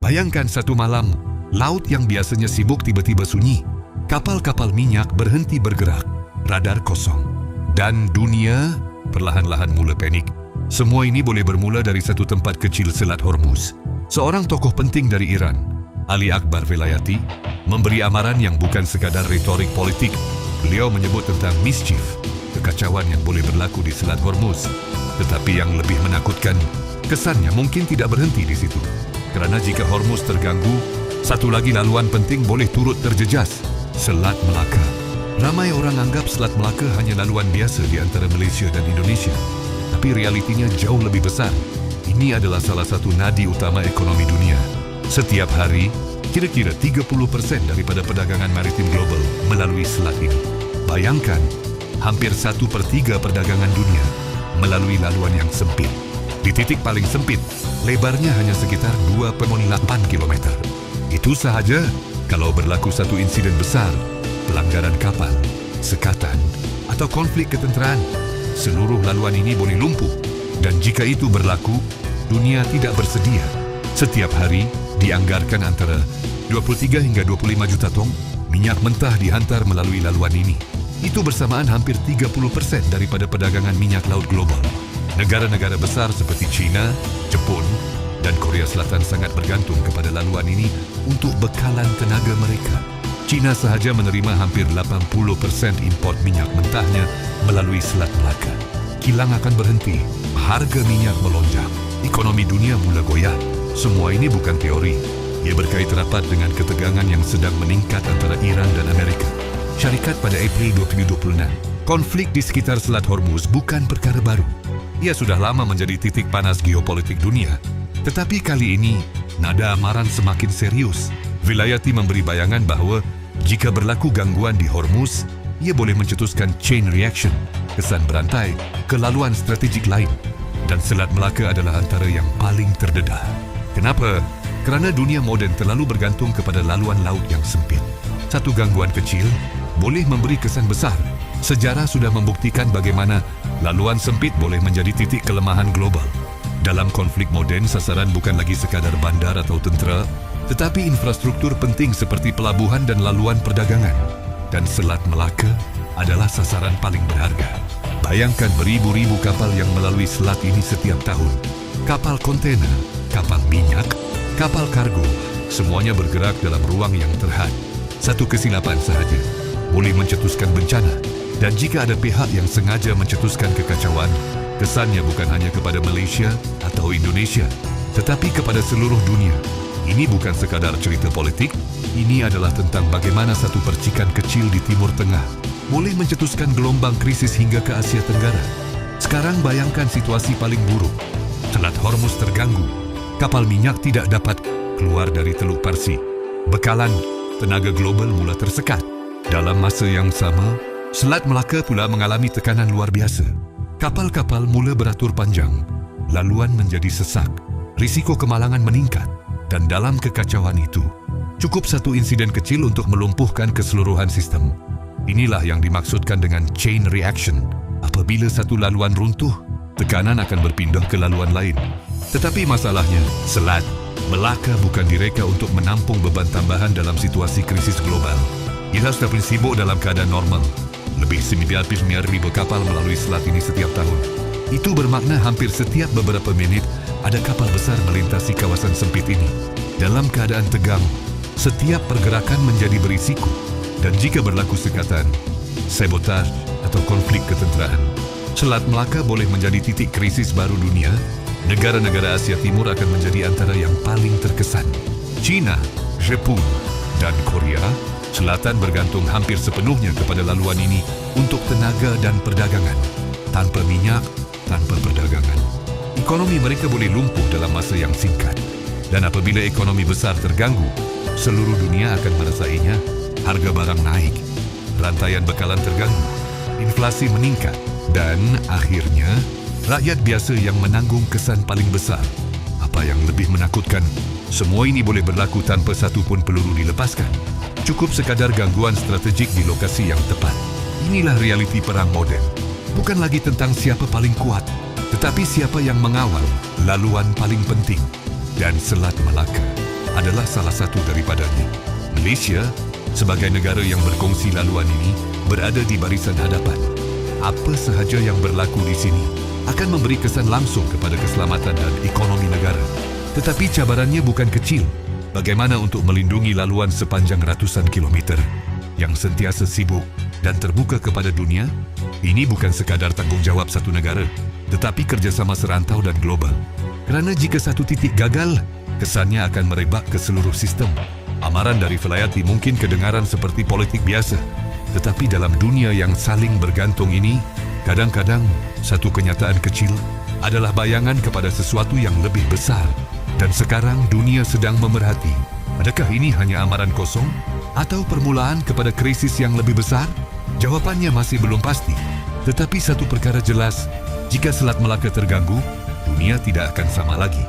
Bayangkan satu malam, laut yang biasanya sibuk tiba-tiba sunyi. Kapal-kapal minyak berhenti bergerak, radar kosong. Dan dunia perlahan-lahan mula panik. Semua ini boleh bermula dari satu tempat kecil Selat Hormuz. Seorang tokoh penting dari Iran, Ali Akbar Velayati, memberi amaran yang bukan sekadar retorik politik. Beliau menyebut tentang mischief, kekacauan yang boleh berlaku di Selat Hormuz. Tetapi yang lebih menakutkan, kesannya mungkin tidak berhenti di situ. Kerana jika Hormuz terganggu, satu lagi laluan penting boleh turut terjejas, Selat Melaka. Ramai orang anggap Selat Melaka hanya laluan biasa di antara Malaysia dan Indonesia. Tapi realitinya jauh lebih besar. Ini adalah salah satu nadi utama ekonomi dunia. Setiap hari, kira-kira 30% daripada perdagangan maritim global melalui selat ini. Bayangkan, hampir 1/3 perdagangan dunia melalui laluan yang sempit. Di titik paling sempit, lebarnya hanya sekitar 2,8 km. Itu sahaja kalau berlaku satu insiden besar, pelanggaran kapal, sekatan, atau konflik ketenteraan. Seluruh laluan ini boleh lumpuh. Dan jika itu berlaku, dunia tidak bersedia. Setiap hari, dianggarkan antara 23 hingga 25 juta tong minyak mentah dihantar melalui laluan ini. Itu bersamaan hampir 30% daripada perdagangan minyak laut global. Negara-negara besar seperti China, Jepun, dan Korea Selatan sangat bergantung kepada laluan ini untuk bekalan tenaga mereka. China sahaja menerima hampir 80% import minyak mentahnya melalui Selat Melaka. Kilang akan berhenti, harga minyak melonjak, ekonomi dunia mula goyah. Semua ini bukan teori. Ia berkait rapat dengan ketegangan yang sedang meningkat antara Iran dan Amerika. Syarikat pada April 2026. Konflik di sekitar Selat Hormuz bukan perkara baru. Ia sudah lama menjadi titik panas geopolitik dunia. Tetapi kali ini, nada amaran semakin serius. Velayati memberi bayangan bahawa jika berlaku gangguan di Hormuz, ia boleh mencetuskan chain reaction, kesan berantai ke laluan strategik lain. Dan Selat Melaka adalah antara yang paling terdedah. Kenapa? Kerana dunia moden terlalu bergantung kepada laluan laut yang sempit. Satu gangguan kecil boleh memberi kesan besar. Sejarah sudah membuktikan bagaimana laluan sempit boleh menjadi titik kelemahan global. Dalam konflik moden, sasaran bukan lagi sekadar bandar atau tentera, tetapi infrastruktur penting seperti pelabuhan dan laluan perdagangan. Dan Selat Melaka adalah sasaran paling berharga. Bayangkan beribu-ribu kapal yang melalui selat ini setiap tahun. Kapal kontainer, kapal minyak, kapal kargo, semuanya bergerak dalam ruang yang terhad. Satu kesilapan sahaja boleh mencetuskan bencana. Dan jika ada pihak yang sengaja mencetuskan kekacauan, kesannya bukan hanya kepada Malaysia atau Indonesia, tetapi kepada seluruh dunia. Ini bukan sekadar cerita politik, ini adalah tentang bagaimana satu percikan kecil di Timur Tengah boleh mencetuskan gelombang krisis hingga ke Asia Tenggara. Sekarang bayangkan situasi paling buruk. Selat Hormuz terganggu, kapal minyak tidak dapat keluar dari Teluk Parsi. Bekalan tenaga global mula tersekat. Dalam masa yang sama, Selat Melaka pula mengalami tekanan luar biasa. Kapal-kapal mula beratur panjang, laluan menjadi sesak, risiko kemalangan meningkat. Dan dalam kekacauan itu, cukup satu insiden kecil untuk melumpuhkan keseluruhan sistem. Inilah yang dimaksudkan dengan chain reaction. Apabila satu laluan runtuh, tekanan akan berpindah ke laluan lain. Tetapi masalahnya, Selat Melaka bukan direka untuk menampung beban tambahan dalam situasi krisis global. Ia sudah sibuk dalam keadaan normal. Lebih 9,5 kapal melalui selat ini setiap tahun. Itu bermakna hampir setiap beberapa minit ada kapal besar melintasi kawasan sempit ini. Dalam keadaan tegang, setiap pergerakan menjadi berisiko. Dan jika berlaku sekatan, sabotaj atau konflik ketenteraan, Selat Melaka boleh menjadi titik krisis baru dunia. Negara-negara Asia Timur akan menjadi antara yang paling terkesan. China, Jepun, dan Korea Selatan bergantung hampir sepenuhnya kepada laluan ini untuk tenaga dan perdagangan. Tanpa minyak, tanpa perdagangan, ekonomi mereka boleh lumpuh dalam masa yang singkat. Dan apabila ekonomi besar terganggu, seluruh dunia akan merasainya. Harga barang naik, rantaian bekalan terganggu, inflasi meningkat, dan akhirnya rakyat biasa yang menanggung kesan paling besar. Apa yang lebih menakutkan, semua ini boleh berlaku tanpa satu pun peluru dilepaskan. Cukup sekadar gangguan strategik di lokasi yang tepat. Inilah realiti perang moden. Bukan lagi tentang siapa paling kuat, tetapi siapa yang mengawal laluan paling penting. Dan Selat Melaka adalah salah satu daripadanya. Malaysia, sebagai negara yang berkongsi laluan ini, berada di barisan hadapan. Apa sahaja yang berlaku di sini akan memberi kesan langsung kepada keselamatan dan ekonomi negara. Tetapi cabarannya bukan kecil. Bagaimana untuk melindungi laluan sepanjang ratusan kilometer yang sentiasa sibuk dan terbuka kepada dunia? Ini bukan sekadar tanggungjawab satu negara, tetapi kerjasama serantau dan global. Kerana jika satu titik gagal, kesannya akan merebak ke seluruh sistem. Amaran dari Velayati mungkin kedengaran seperti politik biasa, tetapi dalam dunia yang saling bergantung ini, kadang-kadang satu kenyataan kecil adalah bayangan kepada sesuatu yang lebih besar. Dan sekarang dunia sedang memerhati. Adakah ini hanya amaran kosong atau permulaan kepada krisis yang lebih besar? Jawapannya masih belum pasti. Tetapi satu perkara jelas, jika Selat Melaka terganggu, dunia tidak akan sama lagi.